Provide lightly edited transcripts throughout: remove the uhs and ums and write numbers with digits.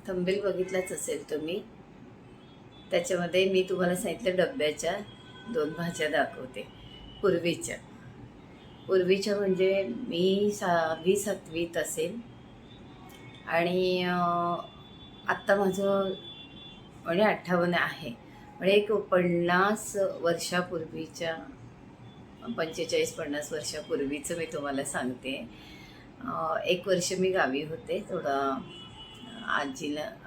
Thumbnail बघितलाच असेल तुम्ही. त्याच्यामध्ये मी तुम्हाला सांगितलं डब्याच्या 2 भाज्या दाखवते. पूर्वीच्या पूर्वीच्या म्हणजे मी 6वी-7वीत असेल आणि आत्ता माझं म्हणजे 58 आहे. म्हणजे एक 50 वर्षापूर्वीच्या 45-50 वर्षापूर्वीचं मी तुम्हाला सांगते. 1 वर्ष मी गावी होते. थोडं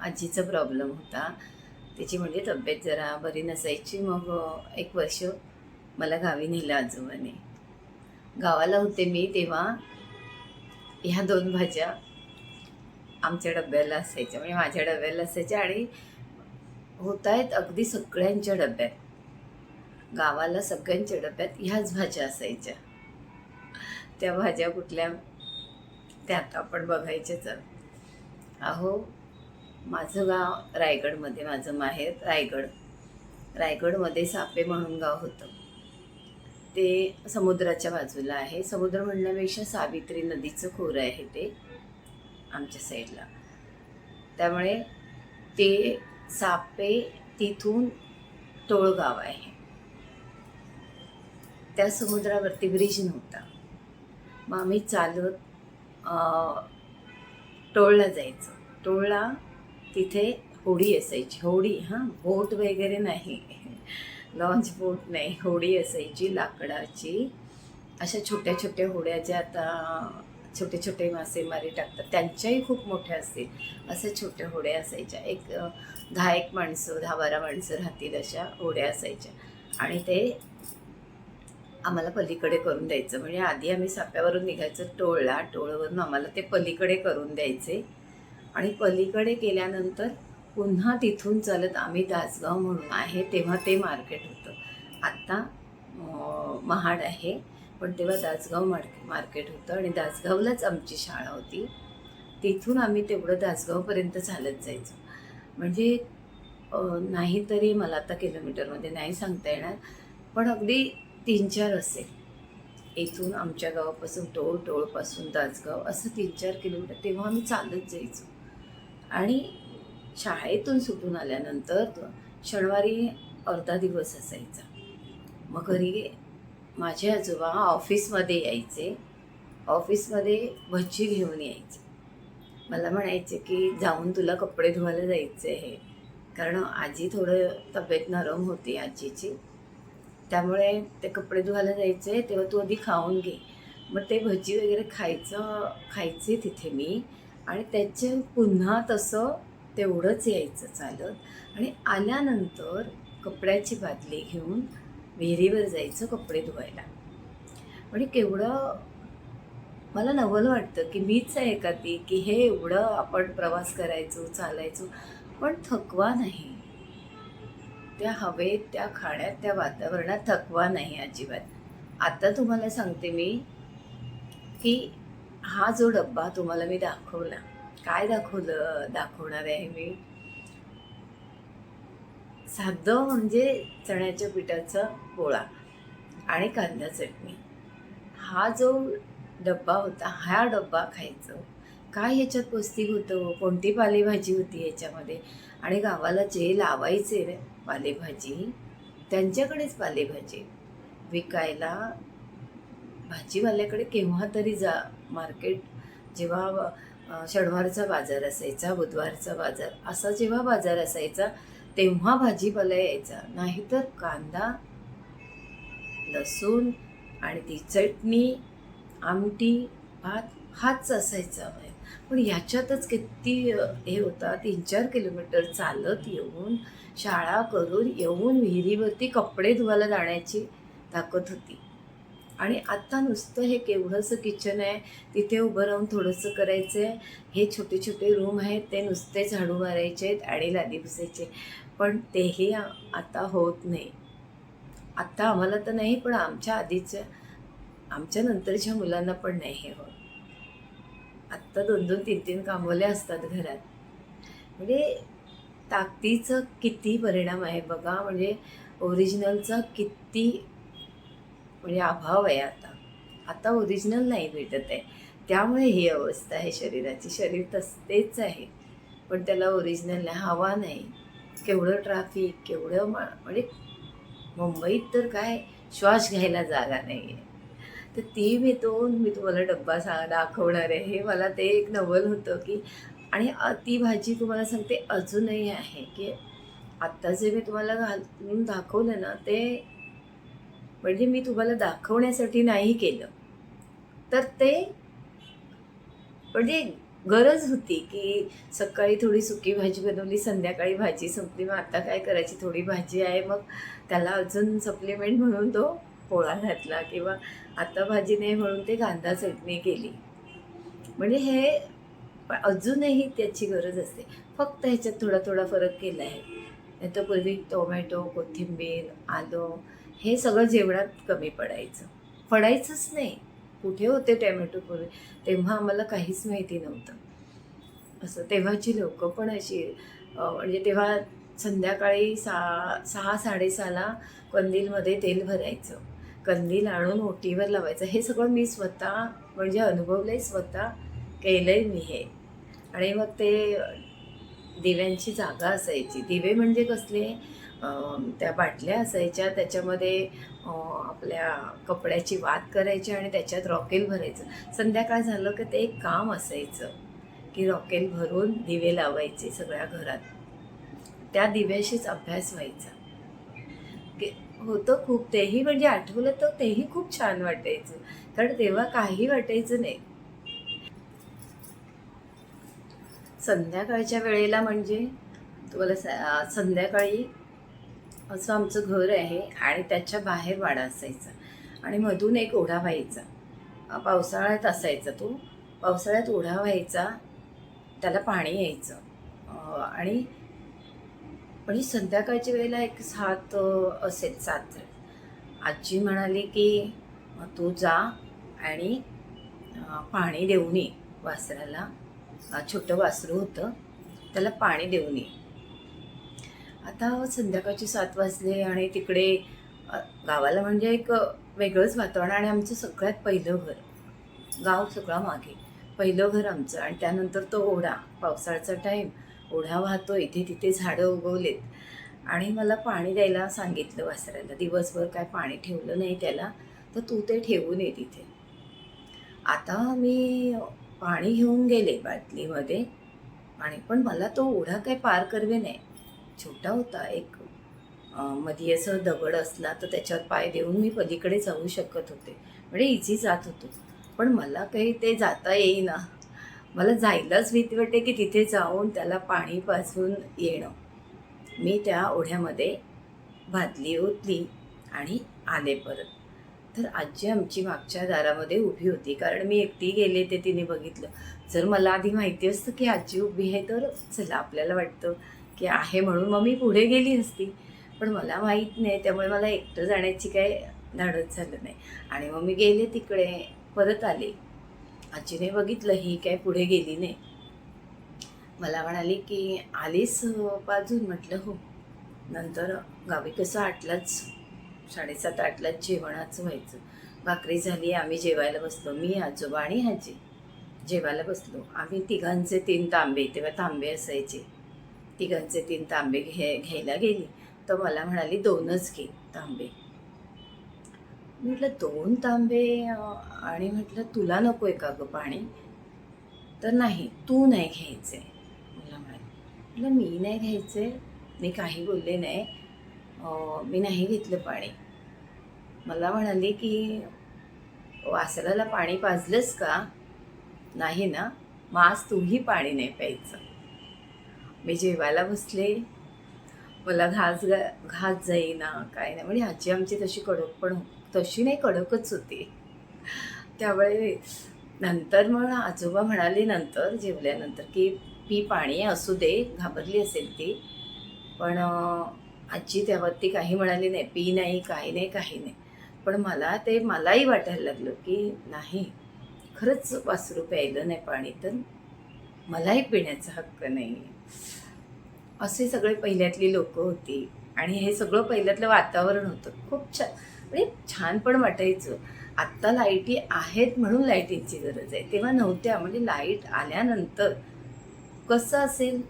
आजीचा प्रॉब्लेम होता. तिची म्हणजे तब्येत जरा बरी नसायची. मग 1 वर्ष मला गावी नेलं आजोबांनी. गावाला होते मी तेव्हा ह्या 2 भाज्या आमच्या डब्याला असायच्या, म्हणजे माझ्या डब्याला असायच्या आणि होतायत अगदी सगळ्यांच्या डब्यात. गावाला सगळ्यांच्या डब्यात ह्याच भाज्या असायच्या. त्या भाज्या कुठल्या त्या आता आपण बघायच्याच आहोत. अहो, माझं गाव रायगडमध्ये, माझं माहेर रायगड. रायगडमध्ये सापे म्हणून गाव होतं. ते समुद्राच्या बाजूला आहे. समुद्र म्हणण्यापेक्षा सावित्री नदीचं खोरं आहे ते आमच्या साईडला. त्यामुळे ते सापे तिथून टोळगाव आहे. त्या समुद्रावरती ब्रिज नव्हता. मग आम्ही चालत टोळला जायचो. टोळला तिथे होडी असायची. होडी, बोट वगैरे नाही, लॉन्च बोट नाही, होडी असायची लाकडाची. अशा छोट्या छोट्या होड्या ज्या आता छोटे छोटे मासेमारी टाकतात त्यांच्याही खूप मोठ्या असतील अशा छोट्या होड्या असायच्या. एक 10-1 माणसं, 10-12 माणसं राहतील अशा होड्या असायच्या. आणि ते आम्हाला पलीकडे करून द्यायचं. म्हणजे आधी आम्ही साप्यावरून निघायचं टोळला, टोळवरून आम्हाला ते पलीकडे करून द्यायचे. आणि पलीकडे केल्यानंतर पुन्हा तिथून चालत आम्ही दासगाव म्हणून आहे, तेव्हा ते मार्केट होतं. आत्ता महाड आहे, पण तेव्हा दासगाव मार्केट होतं आणि दासगावलाच आमची शाळा होती. तिथून आम्ही तेवढं दासगावपर्यंत चालत जायचो. म्हणजे नाही तरी मला आता किलोमीटरमध्ये नाही सांगता येणार, पण अगदी 3-4 असेल. इथून आमच्या गावापासून टोळपासून दासगाव असं 3-4 किलोमीटर तेव्हा आम्ही चालत जायचो. आणि शाळेतून सुटून आल्यानंतर शनिवारी अर्धा दिवस असायचा. मग घरी माझे आजोबा ऑफिसमध्ये यायचे. ऑफिसमध्ये भजी घेऊन यायचे. मला म्हणायचे की जाऊन तुला कपडे धुवायला जायचे आहे, कारण आजी थोडं तब्येत नरम होती आजीची. त्यामुळे ते कपडे धुवायला जायचे, तेव्हा तू आधी खाऊन घे. मग ते भजी वगैरे खायचे तिथे मी. आणि त्याचे पुन्हा तसं तेवढंच यायचं चालत. आणि आल्यानंतर कपड्याची बादली घेऊन विहिरीवर जायचं कपडे धुवायला. म्हणजे केवढं मला नवल वाटतं की मीच आहे का ती, की हे एवढं आपण प्रवास करायचो, चालायचो, पण थकवा नाही. त्या हवेत, त्या खाण्यात, त्या वातावरणात थकवा नाही अजिबात. आता तुम्हाला सांगते मी की हा जो डब्बा तुम्हाला मी दाखवला, काय दाखवणार आहे मी, साधं म्हणजे चण्याच्या पिठाचा पोळा आणि कांदा चटणी. हा जो डब्बा होता, हा डब्बा खायचं. काय ह्याच्यात पौष्टिक होतं, कोणती पालेभाजी होती ह्याच्यामध्ये. आणि गावाला जे लावायचे पालेभाजी, त्यांच्याकडेच पालेभाजी विकायला भाजीवाल्याकडे केव्हा तरी मार्केट जेव्हा शनिवारचा बाजार असायचा, बुधवारचा बाजार असा जेव्हा बाजार असायचा तेव्हा भाजीपाला यायचा. नाहीतर कांदा, लसूण आणि ती चटणी, आमटी, भात हाच असायचा. पण याच्यातच किती हे होता. 3-4 किलोमीटर चालत येऊन, शाळा करून येऊन विहिरीवरती कपडे धुवायला जाण्याची ताकद होती. आणि आत्ता नुसतं हे केवढंसं किचन आहे, तिथे उभं राहून थोडंसं करायचं आहे. हे छोटे छोटे रूम आहेत, ते नुसते झाडू मारायचे आहेत आणि लादी पुसायचे. पण तेही आता होत नाही. आत्ता आम्हाला तर नाही, पण आमच्या नंतरच्या मुलांना पण नाही हे होत. आत्ता 2-2, 3-3 कामवाले असतात घरात. म्हणजे ताकदीचं किती परिणाम आहे बघा. म्हणजे ओरिजिनलचा किती म्हणजे अभाव आहे आता. आता ओरिजिनल नाही भेटत आहे. त्यामुळे ही अवस्था आहे शरीराची. शरीर तेच आहे, पण त्याला ओरिजिनल नाही, हवा नाही, केवढं ट्रॅफिक, केवढं म्हणजे मुंबईत तर काय श्वास घ्यायला जागा नाही आहे. तर मी तुम्हाला डब्बा दाखवणार आहे. हे मला ते एक नवल होतं की, आणि ती भाजी तुम्हाला सांगते अजूनही आहे, की आत्ता जे मी तुम्हाला घालून दाखवलं ना, ते म्हणजे मी तुम्हाला दाखवण्यासाठी नाही केलं, तर ते म्हणजे गरज होती की सकाळी थोडी सुकी भाजी बनवली, संध्याकाळी भाजी संपली, मग आता काय करायची, थोडी भाजी आहे, मग त्याला अजून सप्लिमेंट म्हणून तो पोळा घातला, किंवा आता भाजी नाही म्हणून ते कांदा चटणी केली. म्हणजे हे अजूनही त्याची गरज असते, फक्त ह्याच्यात थोडा थोडा फरक केला आहे. नाही तर पूर्वी टोमॅटो, कोथिंबीर, आलं हे सगळं जेवणात कमी पडायचंच नाही. कुठे होते टोमॅटो पूर्वी, तेव्हा आम्हाला काहीच माहिती नव्हतं. असं तेव्हाची लोकं पण अशी म्हणजे तेव्हा संध्याकाळी 6:30ला कंदीलमध्ये तेल भरायचं, कंदील आणून ओटीवर लावायचं. हे सगळं मी स्वतः म्हणजे अनुभवलं आहे, स्वतः केलं आहे मी हे. आणि मग ते दिव्यांची जागा असायची. दिवे म्हणजे कसले, त्या बाटल्या असायच्या, त्याच्यामध्ये आपल्या कपड्याची वात करायची आणि त्याच्यात रॉकेल भरायचं. संध्याकाळ झालं की ते एक काम असायचं की रॉकेल भरून दिवे लावायचे सगळ्या घरात. त्या दिव्याशीच अभ्यास व्हायचा. होतं खूप, तेही म्हणजे आठवलं तर तेही खूप छान वाटायचं, कारण तेव्हा काही वाटायचं नाही. संध्याकाळच्या वेळेला म्हणजे तुम्हाला संध्याकाळी असं आमचं घर आहे आणि त्याच्या बाहेर वाडा असायचा आणि मधून एक ओढा व्हायचा. पावसाळ्यात असायचा तो. पावसाळ्यात ओढा व्हायचा, त्याला पाणी यायचं. आणि म्हणजे संध्याकाळच्या वेळेला एक 7 असेल, 7. आजी म्हणाली की तू जा आणि पाणी देऊन ये वासराला. छोटं वासरू होतं, त्याला पाणी देऊन ये. आता संध्याकाळचे 7 वाजले आणि तिकडे गावाला म्हणजे एक वेगळंच वातावरण. आणि आमचं सगळ्यात पहिलं घर, गाव सगळं मागे, पहिलं घर आमचं. आणि त्यानंतर तो ओढा, पावसाळ्याचा टाईम, ओढा वाहतो, इथे तिथे झाडं उगवलेत. आणि मला पाणी द्यायला सांगितलं वासराला. दिवसभर काय पाणी ठेवलं नाही त्याला, तर तू ते ठेवून ये तिथे. आता मी पाणी घेऊन गेले बाटलीमध्ये, आणि पण मला तो ओढा काय पार करवे नाही. छोटा होता एक, मध्ये असं दगड असला तर त्याच्यावर पाय देऊन मी पलीकडे जाऊ शकत होते, म्हणजे इझी जात होतो. पण मला काही ते जाता येईना. मला जायलाच भीती वाटते की तिथे जाऊन त्याला पाणी पाजून येणं. मी त्या ओढ्यामध्ये बादली ओतली आणि आले परत. तर आजी आमची मागच्या दारामध्ये उभी होती, कारण मी एकटी गेले ते तिने बघितलं. जर मला आधी माहिती असतं की आजी उभी आहे तर चला, आपल्याला वाटतं की आहे म्हणून मग मी पुढे गेली असती, पण मला माहीत नाही, त्यामुळे मला एकटं जाण्याची काय धाडस झालं नाही. आणि मग मी गेले तिकडे, परत आले. आजीने बघितलं ही काय पुढे गेली नाही. मला म्हणाली की आलीस पाजून? म्हटलं हो. नंतर गावी कसं 8लाच, 7:30-8लाच जेवणाचं व्हायचं. भाकरी झाली, आम्ही जेवायला बसलो. मी, आजोबा आणि आजी जेवायला बसलो. आम्ही तिघांचे 3 तांबे, तेव्हा तांबे असायचे, तिघांचे 3 तांबे घ्यायला गेली. तर मला म्हणाली 2च घे तांबे. म्हटलं 2 तांबे, आणि म्हटलं तुला नको आहे का गं पाणी? तर नाही, तू नाही घ्यायचे मला म्हणाली. म्हटलं मी नाही घ्यायचे, मी काही बोलले नाही, मी नाही घेतलं पाणी. मला म्हणाली की वासराला पाणी पाजलंस का? नाही ना, मग आज तूही पाणी नाही प्यायचं. मी जेवायला बसले, मला घास जाईना, काय नाही. म्हणजे आजी आमची तशी कडक, पण तशी नाही, कडकच होती. त्यामुळे नंतर मग आजोबा म्हणाले नंतर जेवल्यानंतर की पी पाणी, असू दे, घाबरली असेल ती. पण आजी त्यावरती काही म्हणाली नाही, पी नाही, काही नाही. पण मलाही वाटायला लागलं की नाही, खरंच वासरू प्यायलं नाही पाणी तर मलाही पिण्याचा हक्क नाही. असे सगळे पहिल्यातली लोकं होती. आणि हे सगळं पहिल्यातलं वातावरण होतं, खूप छान, म्हणजे छान पण वाटायचं. आत्ता लाईटी आहेत म्हणून लाईटीची गरज आहे, तेव्हा नव्हत्या. म्हणजे लाईट आल्यानंतर कसं असेल,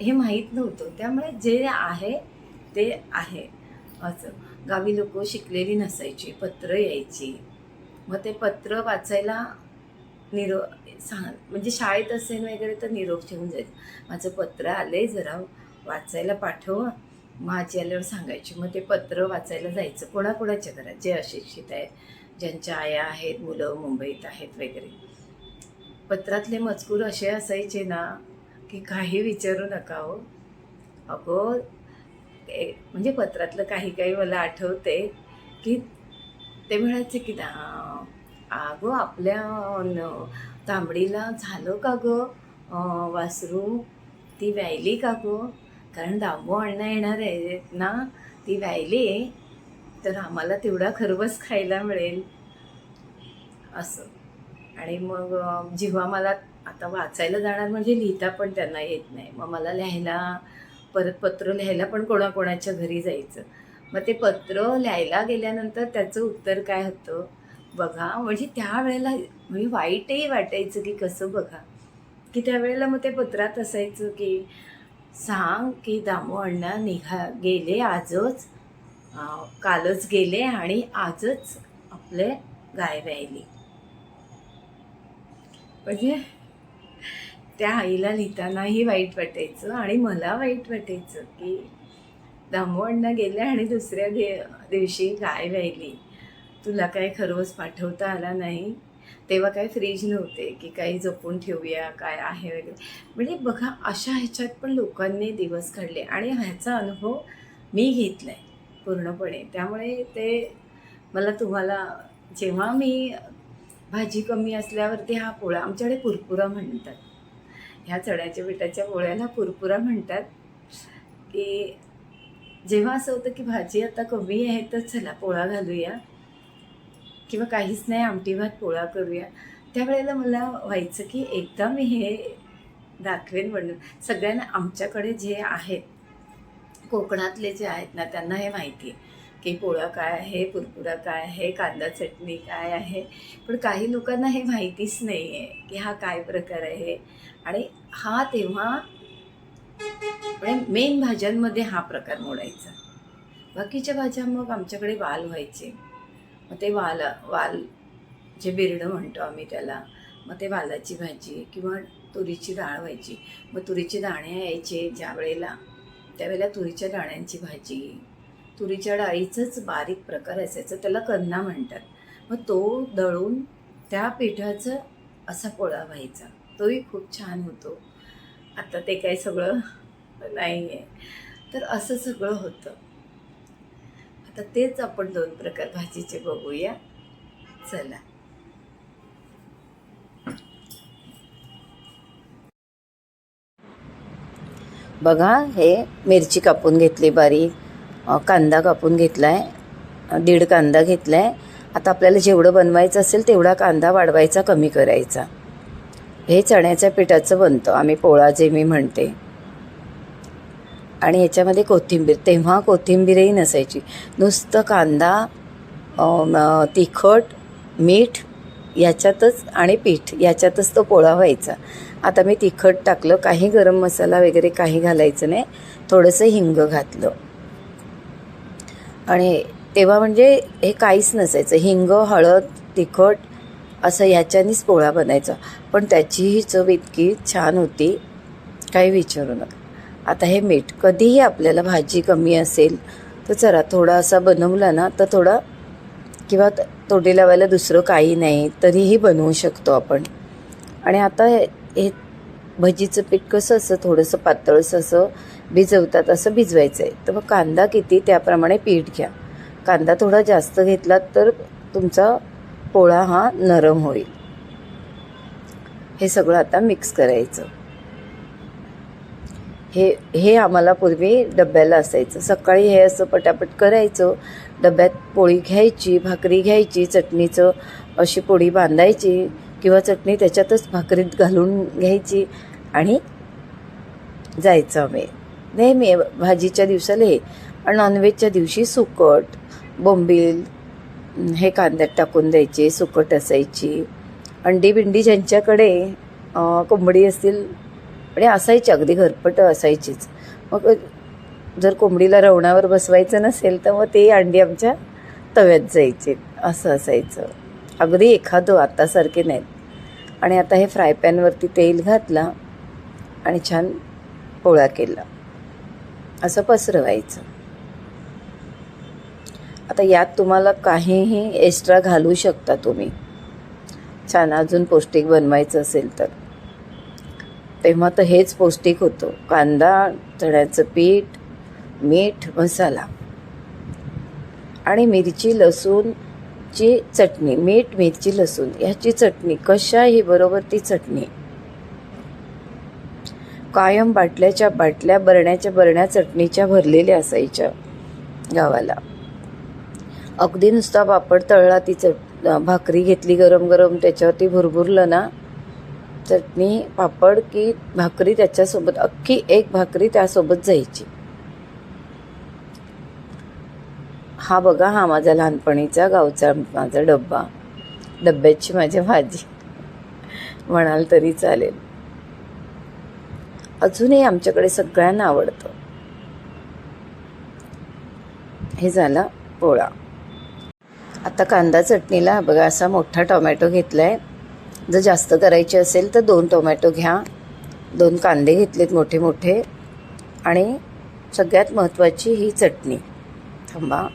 हे माहीत नव्हतं. त्यामुळे जे आहे ते आहे असं. गावी लोक शिकलेली नसायची, पत्र यायची, मग ते पत्र वाचायला म्हणजे शाळेत असेल वगैरे तर निरोप ठेवून जायचं, माझं पत्र आले जरा वाचायला पाठव. मग आजी आल्यावर सांगायची. मग ते पत्र वाचायला जायचं कोणाकोणाच्या घरात, जे अशिक्षित आहेत, ज्यांच्या आया आहेत, मुलं मुंबईत आहेत वगैरे. पत्रातले मजकूर असे असायचे ना की काही विचारू नका हो. अगं म्हणजे पत्रातलं काही काही मला आठवते की ते म्हणायचे की अगं आपल्या तांबडीला झालं का गं वासरू, ती व्यायली का गं, कारण दामू अण्णा येणार आहेत ना, ती व्यायली तर आम्हाला तेवढा खरवस खायला मिळेल असं. आणि मग जेव्हा मला आता वाचायला जाणार म्हणजे लिहिता पण त्यांना येत नाही, मग मला लिहायला परत पत्र लिहायला पण कोणाकोणाच्या घरी जायचं. मग ते पत्र लिहायला गेल्यानंतर त्याचं उत्तर काय होतं बघा. म्हणजे त्यावेळेला म्हणजे वाईटही वाटायचं की कसं बघा, की त्यावेळेला मग ते पत्रात असायचं की सांग की दामू अण्णा गेले आजच, कालच गेले आणि आजच आपले गाय व्यायली. म्हणजे त्या आईला लिहितानाही वाईट वाटायचं आणि मला वाईट वाटायचं की दामू अण्णा गेले आणि दुसऱ्या दिवशी गाय व्यायली. तुला काय खरवस पाठवता आला नाही, तेव्हा काय फ्रीज नव्हते की काही जपून ठेवूया काय आहे वगैरे. म्हणजे बघा अशा ह्याच्यात पण लोकांनी दिवस काढले आणि ह्याचा अनुभव मी घेतला आहे पूर्णपणे. त्यामुळे ते मला तुम्हाला, जेव्हा मी भाजी कमी असल्यावरती हा पोळा, आमच्याकडे पुरपुरा म्हणतात, ह्या चण्याच्या पिठाच्या पोळ्याला पुरपुरा म्हणतात, की जेव्हा असं होतं की भाजी आता कमी आहे तर चला पोळा घालूया किंवा काहीच नाही आमटी भात पोळा करूया, त्यावेळेला मला व्हायचं की एकदा मी हे दाखवेन म्हणून सगळ्यांना. आमच्याकडे जे आहेत कोकणातले जे आहेत ना त्यांना हे माहिती आहे की पोळा काय आहे, पुरपुरा काय आहे, कांदा चटणी काय आहे. पण काही लोकांना हे माहितीच नाही आहे की हा काय प्रकार आहे. आणि हा तेव्हा म्हणजे मेन भाज्यांमध्ये हा प्रकार मोडायचा. बाकीच्या भाज्या मग आमच्याकडे वाल व्हायचे, मग ते वाल जे बिरडं म्हणतो आम्ही त्याला, मग ते वालाची भाजी किंवा तुरीची डाळ व्हायची. मग तुरीचे दाणे यायचे त्यावेळेला तुरीच्या दाण्यांची भाजी, तुरीच्या डाळीचंच बारीक प्रकार असायचं, त्याला कन्ना म्हणतात. मग तो दळून त्या पिठाचं असा पोळा व्हायचा, तोही खूप छान होतो. आता ते काही सगळं नाही आहे, तर असं सगळं होतं. आता तेच आपण 2 प्रकार भाजीचे बघूया, चला. बघा हे मिरची कापून घेतली बारीक, कांदा कापून घेतलाय, 1.5 कांदा घेतलाय. आता आपल्याला जेवढं बनवायचं असेल तेवढा कांदा वाढवायचा, कमी करायचा. हे चण्याच्या पिठाचं बनतं आम्ही पोळा जे मी म्हणते. आणि याच्यामध्ये कोथिंबीर, तेव्हा कोथिंबीरही नसायची, नुसतं कांदा, तिखट, मीठ याच्यातच आणि पीठ याच्यातच तो पोळा व्हायचा. आता मी तिखट टाकलं, काही गरम मसाला वगैरे काही घालायचं नाही, थोडंसं हिंग घातलं. आणि तेव्हा म्हणजे हे काहीच नसायचं, हिंग, हळद, तिखट असं ह्याच्यानीच पोळा बनायचा. पण त्याचीही चव इतकी छान होती, काही विचारू नका. आता हे मीठ, कधीही आपल्याला भाजी कमी असेल तर चला थोडा असा बनवला ना तर थोडा, किंवा तोंडी लावायला दुसरं काही नाही तरीही बनवू शकतो आपण. आणि आता हे भजीचं पीठ कसं असं थोडंसं पातळसं असं भिजवतात, असं भिजवायचं आहे. तर मग कांदा किती त्याप्रमाणे पीठ घ्या. कांदा थोडा जास्त घेतलात तर तुमचा पोळा हा नरम होईल. हे सगळं आता मिक्स करायचं. हे आम्हाला पूर्वी डब्याला असायचं. सकाळी हे असं पटापट करायचं, डब्यात पोळी घ्यायची, भाकरी घ्यायची, चटणीचं अशी पोळी बांधायची किंवा चटणी त्याच्यातच भाकरीत घालून घ्यायची आणि जायचं आम्ही. नेहमी भाजीच्या दिवसाला हे, आणि नॉनव्हेजच्या दिवशी सुकट, बोंबील हे कांद्यात टाकून द्यायचे, सुकट असायची. अंडी बिंडी ज्यांच्याकडे कोंबडी असतील म्हणजे असायची, अगदी घरपट असायचीच. मग जर कोंबडीला रवणावर बसवायचं नसेल तर मग ते अंडी आमच्या तव्यात जायचे, असं असायचं. अगदी एखादं, आतासारखे नाहीत. आणि आता हे फ्राय पॅनवरती तेल घातला आणि छान पोळा केला, असं पसरवायचं. आता यात तुम्हाला काहीही एक्स्ट्रा घालू शकता तुम्ही, छान अजून पौष्टिक बनवायचं असेल तर. तेव्हा तर हेच पौष्टिक होतं. कांदा, चण्याचं पीठ, मीठ, मसाला आणि मिरची लसूणची चटणी. मीठ, मिरची, लसूण ह्याची चटणी, कशाही बरोबर ती चटणी. कायम बाटल्याच्या बाटल्या, बरण्याच्या बरण्या चटणीच्या भरलेल्या असायच्या गावाला. अगदी नुसता पापड तळला, ती भाकरी घेतली गरम गरम, त्याच्यावरती भुरभुरलं ना चटणी पापड की भाकरी त्याच्यासोबत, अख्खी एक भाकरी त्यासोबत जायची. हा बघा, हा माझा लहानपणीचा गावचा माझा डब्बा, डब्याची माझी भाजी म्हणाल तरी चालेल. अजूनही आमच्याकडे सगळ्यांना आवडतं. हे झाला पोळा. आता कांदा चटणीला बघा असा मोठा टोमॅटो घेतला आहे. जर जास्त करायची असेल तर 2 टोमॅटो घ्या, 2 कांदे घेतलेत मोठे मोठे, आणि सगळ्यात महत्त्वाची ही चटणी. थांबा,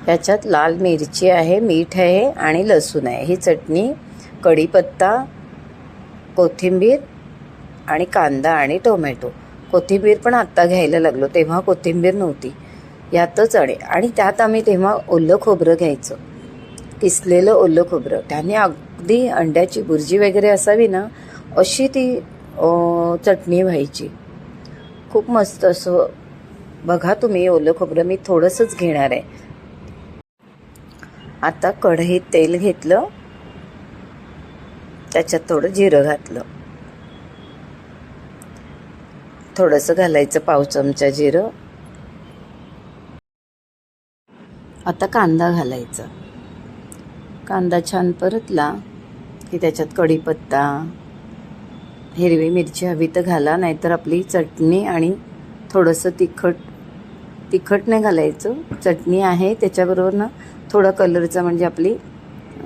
याच्यात लाल मिरची आहे, मीठ आहे आणि लसूण आहे. ही चटणी, कढीपत्ता, कोथिंबीर आणि कांदा आणि टोमॅटो. कोथिंबीर पण आत्ता घ्यायला लागलो, तेव्हा कोथिंबीर नव्हती. यातच आणि त्यात आम्ही तेव्हा ओलं खोबरं घ्यायचं, किसलेलं ओलं खोबरं. त्याने अगदी अंड्याची बुर्जी वगैरे असावी ना अशी ती चटणी व्हायची. खूप मस्त असं. बघा तुम्ही, ओलं खोबरं मी थोडंसंच घेणार आहे. आता कढईत तेल घेतलं, त्याच्यात थोडं जिरं घातलं, थोडंसं घालायचं, पाव चमचा जिरं. आता कांदा घालायचा. कांदा छान परतला की त्याच्यात कढीपत्ता, हिरवी मिरची हवी तर घाला, नाहीतर आपली चटणी आणि थोडंसं तिखट नाही घालायचं. चटणी आहे त्याच्याबरोबर ना थोडा कलरचा, म्हणजे आपली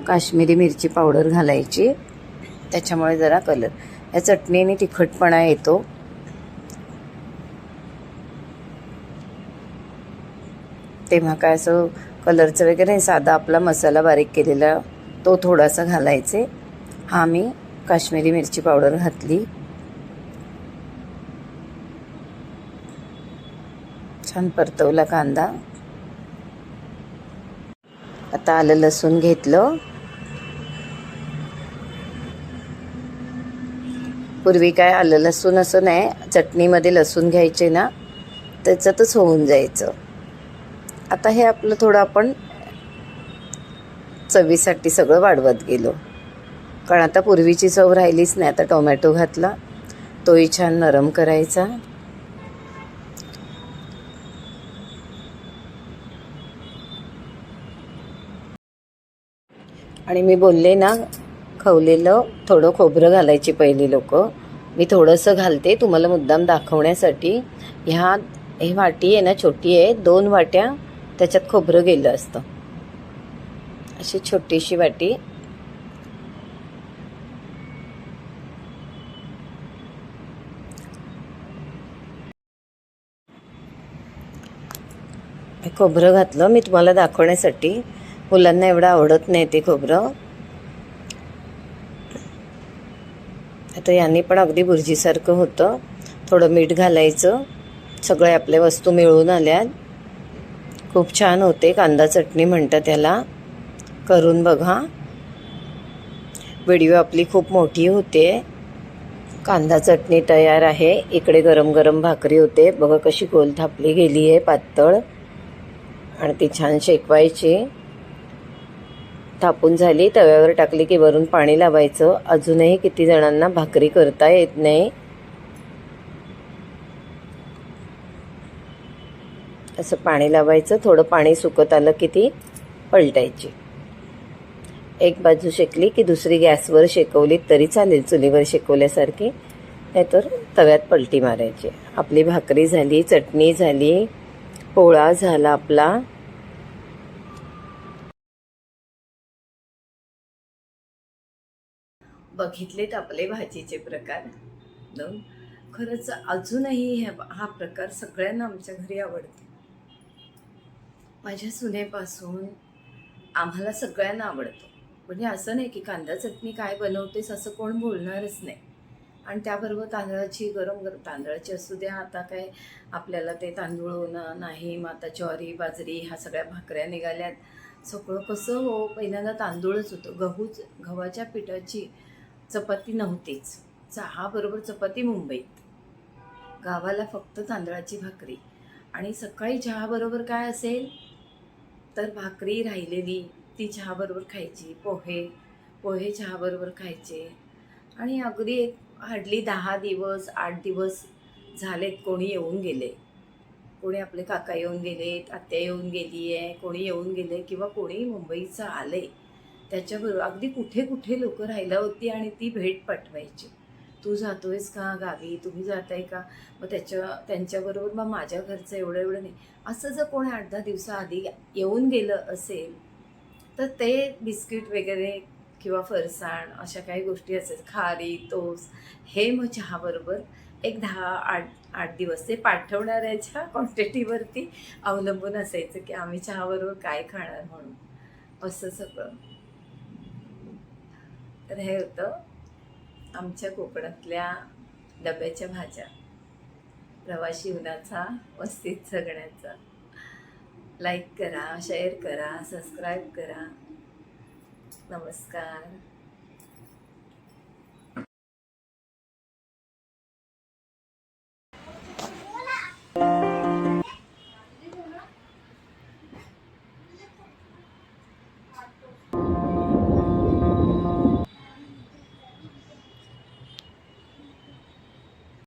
काश्मीरी मिरची पावडर घालायची, त्याच्यामुळे जरा कलर. या चटणीने तिखटपणा येतो. तेव्हा काय असं कलरचं वगैरे, साधा आपला मसाला बारीक केलेला तो थोडासा घालायचे. हा मी काश्मीरी मिरची पावडर घातली. छान परतवला कांदा. आता आलं लसूण घेतलं. पूर्वी काय आलं लसूण असं नाही, चटणीमध्ये लसूण घ्यायचे ना, त्याच्यातच होऊन जायचं. आता हे आपलं थोडं आपण चवीसाठी सगळं वाढवत गेलो, कारण आता पूर्वीची चव राहिलीच नाही. आता टोमॅटो घातला, तोही छान नरम करायचा. आणि मी बोलले ना, खवलेलं थोडं खोबरं घालायची पहिली लोक. मी थोडंसं घालते तुम्हाला मुद्दाम दाखवण्यासाठी. हे वाटी आहे ना, छोटी आहे, 2 वाट्या त्याच्यात खोबरं गेलं असतं. अशी छोटीशी वाटी. खोबरं घातलं मी तुम्हाला दाखवण्यासाठी. मुलांना एवढं आवडत नाही ते खोबरं. आता यांनी पण अगदी बुर्जीसारखं होतं. थोडं मीठ घालायचं. सगळे आपल्या वस्तू मिळून आल्यात. खूप छान होते. कांदा चटणी म्हणतात त्याला. करून बघा. व्हिडिओ आपली खूप मोठी होते. कांदा चटणी तयार आहे. इकडे गरम गरम भाकरी होते. बघा कशी गोल थापली गेली आहे, पातळ. आणि ती छान शेकवायची. थापून झाली, तव्यावर टाकली की वरून पाणी लावायचं. अजूनही किती जणांना भाकरी करता येत नाही. असं पाणी लावायचं. थोडं पाणी सुकत आलं की ती पलटायची. एक बाजू शेकली की दुसरी गॅसवर शेकवली तरी चालेल, चुलीवर शेकवल्यासारखी, नाहीतर तव्यात पलटी मारायची. आपली भाकरी झाली, चटणी झाली, पोळा झाला आपला. बघितलेत आपले भाजीचे प्रकार. खरंच अजूनही हा प्रकार सगळ्यांना आमच्या घरी आवडतो. माझ्या सुनेपासून आम्हाला सगळ्यांना आवडतो. म्हणजे असं नाही की कांदा चटणी काय बनवतेस असं कोण बोलणारच नाही. आणि त्याबरोबर तांदळाची गरम गरम तांदळाची असू द्या, आता काय आपल्याला ते तांदूळ नाही, मग आता ज्वारी बाजरी ह्या सगळ्या भाकऱ्या निघाल्यात. सगळं कसं हो, पहिल्यांदा तांदूळच होतं. गव्हाच्या पिठाची चपाती नव्हतीच. चहाबरोबर चपाती मुंबईत, गावाला फक्त तांदळाची भाकरी. आणि सकाळी चहाबरोबर काय असेल तर भाकरी राहिलेली ती चहाबरोबर खायची, पोहे चहाबरोबर खायचे. आणि अगदी एक हार्डली 10 दिवस 8 दिवस झालेत, कोणी येऊन गेले, कोणी आपले काका येऊन गेलेत, आत्या येऊन गेली आहे, कोणी येऊन गेले किंवा कोणी मुंबईचं आले, त्याच्याबरोबर अगदी कुठे कुठे लोक राहिला होती आणि ती भेट पाठवायची. तू जातोयस का गावी, तुम्ही जाताय का, मग त्यांच्याबरोबर मग माझ्या घरचं एवढं एवढं नाही. असं जर कोणी 8-10 दिवसाआधी येऊन गेलं असेल तर ते बिस्किट वगैरे किंवा फरसाण अशा काही गोष्टी असायच्या, खारी टोस, हे मग चहाबरोबर एक 10-8 दिवस ते पाठवणाऱ्याच्या क्वांटिटीवरती अवलंबून असायचं की आम्ही चहाबरोबर काय खाणार म्हणून, असं सगळं. तर हे होतं आमच्या कोकणातल्या डब्याच्या भाज्या, प्रवासी उन्हाचा मस्तीत जगण्याचा. लाईक करा, शेअर करा, सबस्क्राईब करा. नमस्कार.